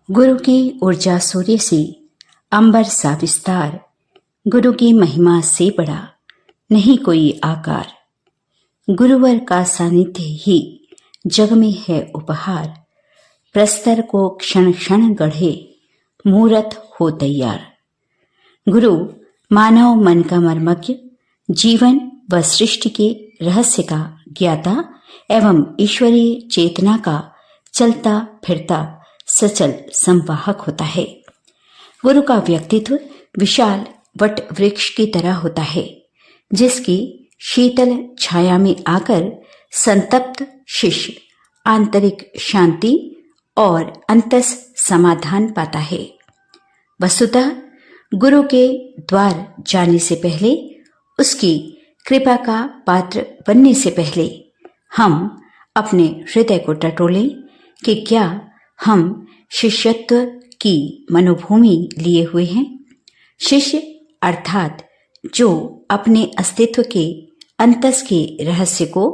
गुरु की ऊर्जा सूर्य से अंबर सा विस्तार, गुरु की महिमा से बड़ा नहीं कोई आकार। गुरुवर का सानिध्य ही जग में है उपहार, प्रस्तर को क्षण क्षण गढ़े मूरत हो तैयार। गुरु मानव मन का मर्मज्ञ, जीवन व सृष्टि के रहस्य का ज्ञाता एवं ईश्वरीय चेतना का चलता फिरता सचल संवाहक होता है। गुरु का व्यक्तित्व विशाल वट वृक्ष की तरह होता है, जिसकी शीतल छाया में आकर संतप्त शिष्य आंतरिक शांति और अंतस समाधान पाता है। वस्तुतः गुरु के द्वार जाने से पहले, उसकी कृपा का पात्र बनने से पहले हम अपने हृदय को टटोलें कि क्या हम शिष्यत्व की मनोभूमि लिए हुए हैं। शिष्य अर्थात जो अपने अस्तित्व के अंतस के रहस्य को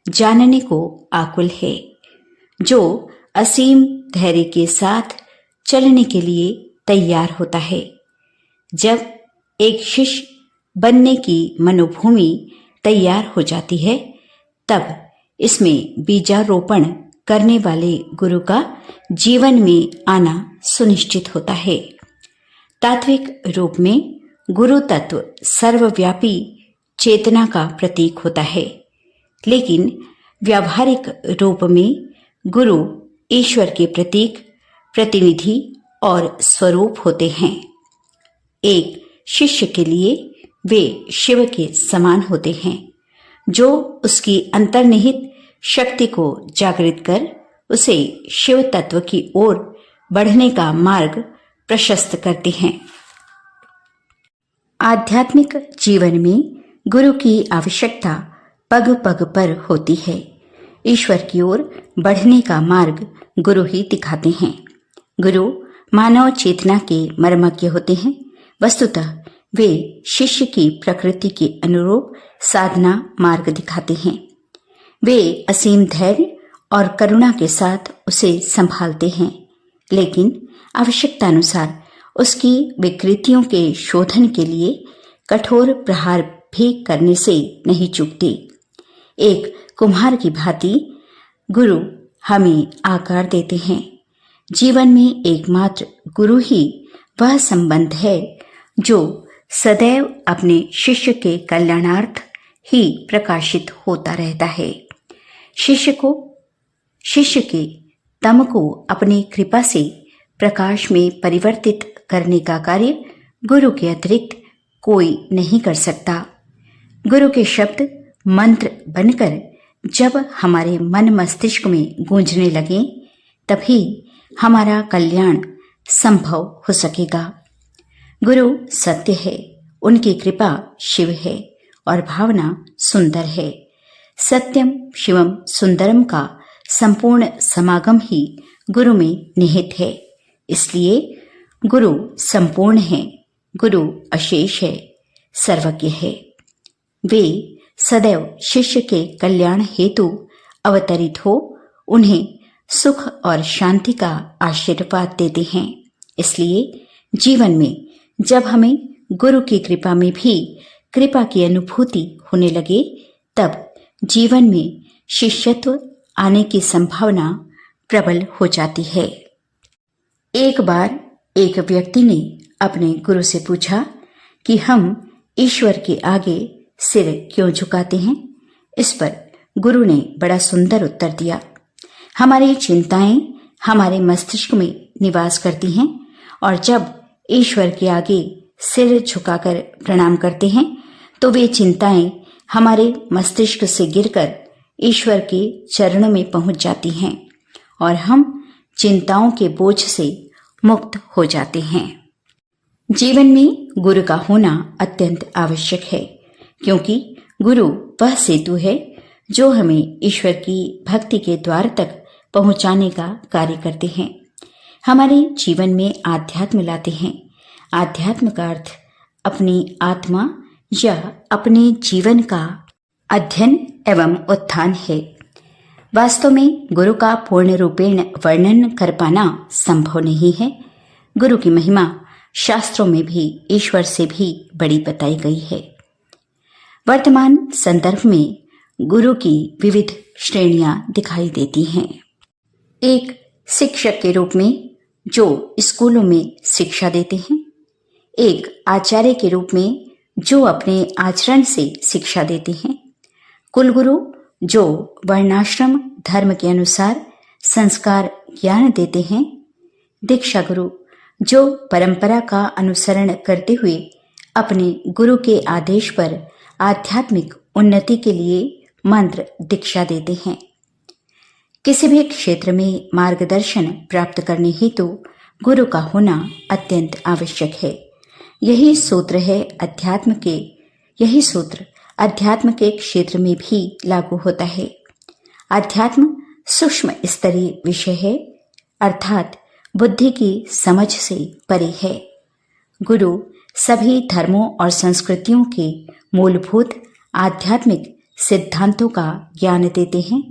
जानने को आकुल है, जो असीम धैर्य के साथ चलने के लिए तैयार होता है। जब एक शिष्य बनने की मनोभूमि तैयार हो जाती है, तब इसमें बीजारोपण करने वाले गुरु का जीवन में आना सुनिश्चित होता है। तात्विक रूप में गुरु तत्व सर्वव्यापी चेतना का प्रतीक होता है, लेकिन व्यावहारिक रूप में गुरु ईश्वर के प्रतीक, प्रतिनिधि और स्वरूप होते हैं। एक शिष्य के लिए वे शिव के समान होते हैं, जो उसकी अंतर्निहित शक्ति को जागृत कर उसे शिव तत्व की ओर बढ़ने का मार्ग प्रशस्त करते हैं। आध्यात्मिक जीवन में गुरु की आवश्यकता पग पग पर होती है। ईश्वर की ओर बढ़ने का मार्ग गुरु ही दिखाते हैं। गुरु मानव चेतना के मर्मज्ञ होते हैं। वस्तुतः वे शिष्य की प्रकृति के अनुरूप साधना मार्ग दिखाते हैं। वे असीम धैर्य और करुणा के साथ उसे संभालते हैं, लेकिन आवश्यकतानुसार उसकी विकृतियों के शोधन के लिए कठोर प्रहार भी करने से नहीं चूकते। एक कुम्हार की भांति गुरु हमें आकार देते हैं। जीवन में एकमात्र गुरु ही वह संबंध है जो सदैव अपने शिष्य के कल्याणार्थ ही प्रकाशित होता रहता है। शिष्य के तम को अपनी कृपा से प्रकाश में परिवर्तित करने का कार्य गुरु के अतिरिक्त कोई नहीं कर सकता। गुरु के शब्द मंत्र बनकर जब हमारे मन मस्तिष्क में गूंजने लगे, तभी हमारा कल्याण संभव हो सकेगा। गुरु सत्य है, उनकी कृपा शिव है और भावना सुंदर है। सत्यम शिवम सुंदरम का संपूर्ण समागम ही गुरु में निहित है। इसलिए गुरु संपूर्ण है, गुरु अशेष है, सर्वज्ञ है। वे सदैव शिष्य के कल्याण हेतु अवतरित हो उन्हें सुख और शांति का आशीर्वाद देते हैं। इसलिए जीवन में जब हमें गुरु की कृपा में भी कृपा की अनुभूति होने लगे, तब जीवन में शिष्यत्व आने की संभावना प्रबल हो जाती है। एक बार एक व्यक्ति ने अपने गुरु से पूछा कि हम ईश्वर के आगे सिर क्यों झुकाते हैं। इस पर गुरु ने बड़ा सुंदर उत्तर दिया। हमारी चिंताएं हमारे मस्तिष्क में निवास करती हैं, और जब ईश्वर के आगे सिर झुकाकर प्रणाम करते हैं, तो वे चिंताएं हमारे मस्तिष्क से गिरकर ईश्वर के चरणों में पहुंच जाती हैं और हम चिंताओं के बोझ से मुक्त हो जाते हैं। जीवन में गुरु का होना अत्यंत आवश्यक है, क्योंकि गुरु वह सेतु है जो हमें ईश्वर की भक्ति के द्वार तक पहुंचाने का कार्य करते हैं, हमारे जीवन में आध्यात्म लाते हैं। आध्यात्म का अर्थ अपनी आत्मा या अपने जीवन का अध्ययन एवं उत्थान है। वास्तव में गुरु का पूर्ण रूपेण वर्णन कर पाना संभव नहीं है। गुरु की महिमा शास्त्रों में भी ईश्वर से भी बड़ी बताई गई है। वर्तमान संदर्भ में गुरु की विविध श्रेणियां दिखाई देती हैं। एक शिक्षक के रूप में जो स्कूलों में शिक्षा देते हैं, एक आचार्य के रूप में जो अपने आचरण से शिक्षा देते हैं, कुलगुरु जो वर्णाश्रम धर्म के अनुसार संस्कार ज्ञान देते हैं, दीक्षा गुरु जो परंपरा का अनुसरण करते हुए अपने गुरु के आदेश पर आध्यात्मिक उन्नति के लिए मंत्र दीक्षा देते हैं। किसी भी क्षेत्र में मार्गदर्शन प्राप्त करने हेतु गुरु का होना अत्यंत आवश्यक है। यही सूत्र अध्यात्म के क्षेत्र में भी लागू होता है। अध्यात्म सूक्ष्म स्तरीय विषय है, अर्थात बुद्धि की समझ से परे है। गुरु सभी धर्मों और संस्कृतियों के मूलभूत आध्यात्मिक सिद्धांतों का ज्ञान देते हैं।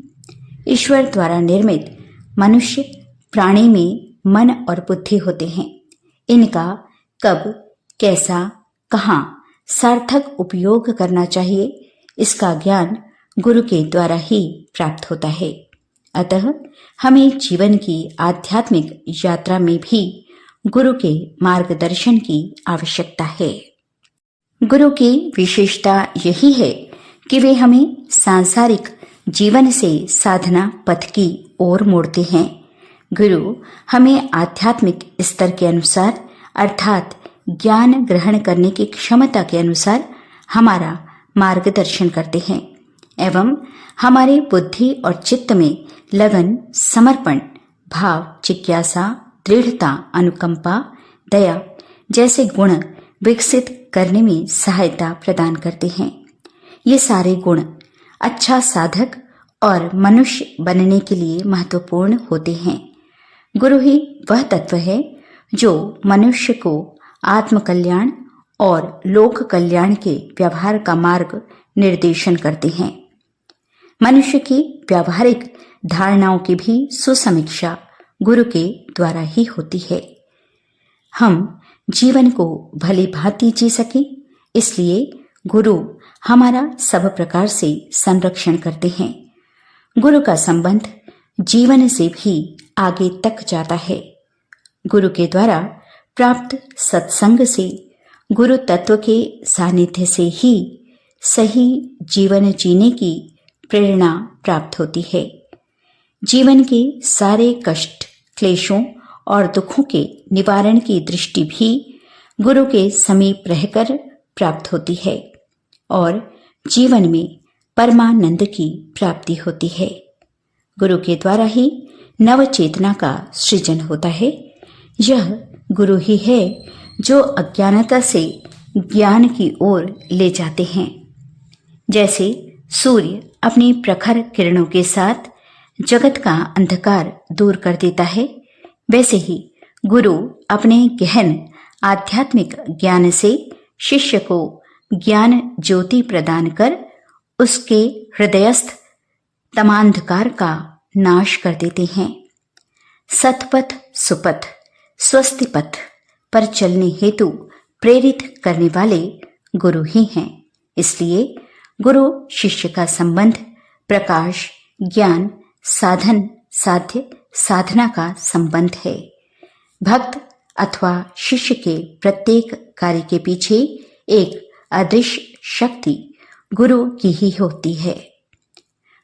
ईश्वर द्वारा निर्मित मनुष्य प्राणी में मन और बुद्धि होते हैं। इनका कब, कैसा, कहाँ सार्थक उपयोग करना चाहिए, इसका ज्ञान गुरु के द्वारा ही प्राप्त होता है। अतः हमें जीवन की आध्यात्मिक यात्रा में भी गुरु के मार्गदर्शन की आवश्यकता है। गुरु की विशेषता यही है कि वे हमें सांसारिक जीवन से साधना पथ की ओर मोड़ते हैं। गुरु हमें आध्यात्मिक स्तर के अनुसार अर्थात ज्ञान ग्रहण करने की क्षमता के अनुसार हमारा मार्गदर्शन करते हैं एवं हमारे बुद्धि और चित्त में लगन, समर्पण भाव, जिज्ञासा, दृढ़ता, अनुकंपा, दया जैसे गुण विकसित करने में सहायता प्रदान करते हैं। ये सारे गुण अच्छा साधक और मनुष्य बनने के लिए महत्वपूर्ण होते हैं। गुरु ही वह तत्व है जो मनुष्य को आत्म कल्याण और लोक कल्याण के व्यवहार का मार्ग निर्देशन करते हैं। मनुष्य की व्यावहारिक धारणाओं की भी सुसमीक्षा गुरु के द्वारा ही होती है। हम जीवन को भली भांति जी सके, इसलिए गुरु हमारा सब प्रकार से संरक्षण करते हैं। गुरु का संबंध जीवन से भी आगे तक जाता है। गुरु के द्वारा प्राप्त सत्संग से, गुरु तत्व के सानिध्य से ही सही जीवन जीने की प्रेरणा प्राप्त होती है। जीवन के सारे कष्ट, क्लेशों और दुखों के निवारण की दृष्टि भी गुरु के समीप रहकर प्राप्त होती है और जीवन में परमानंद की प्राप्ति होती है। गुरु के द्वारा ही नव चेतना का सृजन होता है। यह गुरु ही है जो अज्ञानता से ज्ञान की ओर ले जाते हैं। जैसे सूर्य अपनी प्रखर किरणों के साथ जगत का अंधकार दूर कर देता है, वैसे ही गुरु अपने गहन आध्यात्मिक ज्ञान से शिष्य को ज्ञान ज्योति प्रदान कर उसके हृदयस्थ तमांधकार का नाश कर देते हैं। सतपथ, सुपथ, स्वस्ति पथ पर चलने हेतु प्रेरित करने वाले गुरु ही हैं। इसलिए गुरु शिष्य का संबंध प्रकाश, ज्ञान, साधन, साध्य, साधना का संबंध है। भक्त अथवा शिष्य के प्रत्येक कार्य के पीछे एक अदृश्य शक्ति गुरु की ही होती है।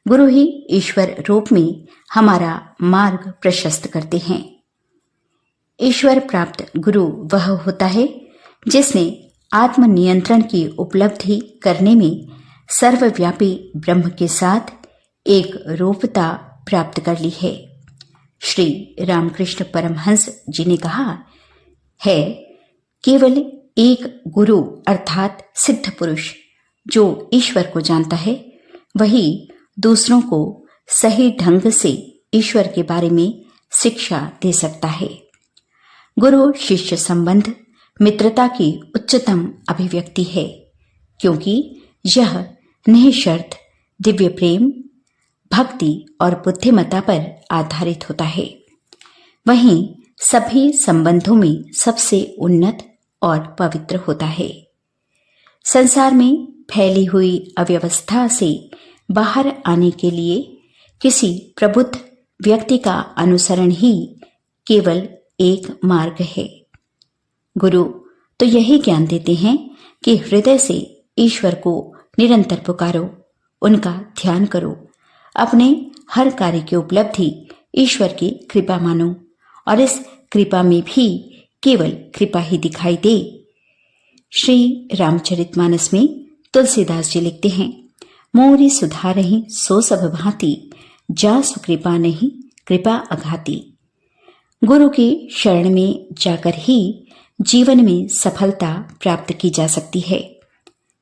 गुरु ही ईश्वर रूप में हमारा मार्ग प्रशस्त करते हैं। ईश्वर प्राप्त गुरु वह होता है जिसने आत्मनियंत्रण की उपलब्धि करने में सर्वव्यापी ब्रह्म के साथ एक रूपता प्राप्त कर ली है। श्री रामकृष्ण परमहंस जी ने कहा है, केवल एक गुरु अर्थात सिद्ध पुरुष जो ईश्वर को जानता है, वही दूसरों को सही ढंग से ईश्वर के बारे में शिक्षा दे सकता है। गुरु शिष्य संबंध मित्रता की उच्चतम अभिव्यक्ति है, क्योंकि यह निःशर्त दिव्य प्रेम, भक्ति और बुद्धिमत्ता पर आधारित होता है। वहीं सभी संबंधों में सबसे उन्नत और पवित्र होता है। संसार में फैली हुई अव्यवस्था से बाहर आने के लिए किसी प्रबुद्ध व्यक्ति का अनुसरण ही केवल एक मार्ग है। गुरु तो यही ज्ञान देते हैं कि हृदय से ईश्वर को निरंतर पुकारो, उनका ध्यान करो, अपने हर कार्य की उपलब्धि ईश्वर की कृपा मानो और इस कृपा में भी केवल कृपा ही दिखाई दे। श्री रामचरितमानस में तुलसीदास जी लिखते हैं, मोरी सुधारहि सो सब भांति, जासु कृपा नहीं कृपा अघाती। गुरु के शरण में जाकर ही जीवन में सफलता प्राप्त की जा सकती है।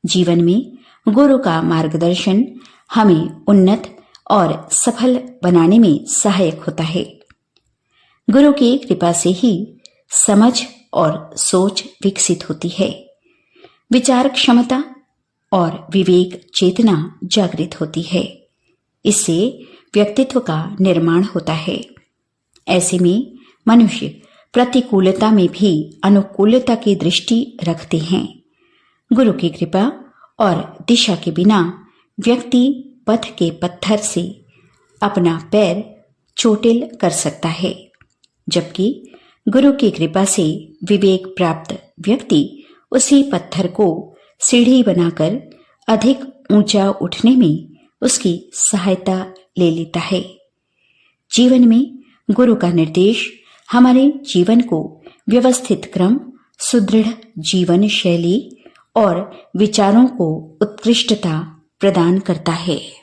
जीवन में गुरु का मार्गदर्शन हमें उन्नत और सफल बनाने में सहायक होता है। गुरु की कृपा से ही समझ और सोच विकसित होती है, विचार क्षमता और विवेक चेतना जागृत होती है। इससे व्यक्तित्व का निर्माण होता है। ऐसे में मनुष्य प्रतिकूलता में भी अनुकूलता की दृष्टि रखते हैं। गुरु की कृपा और दिशा के बिना व्यक्ति पथ के पत्थर से अपना पैर चोटिल कर सकता है, जबकि गुरु की कृपा से विवेक प्राप्त व्यक्ति उसी पत्थर को सीढ़ी बनाकर अधिक ऊंचा उठने में उसकी सहायता ले लेता है। जीवन में गुरु का निर्देश हमारे जीवन को व्यवस्थित क्रम, सुदृढ़ जीवन शैली और विचारों को उत्कृष्टता प्रदान करता है।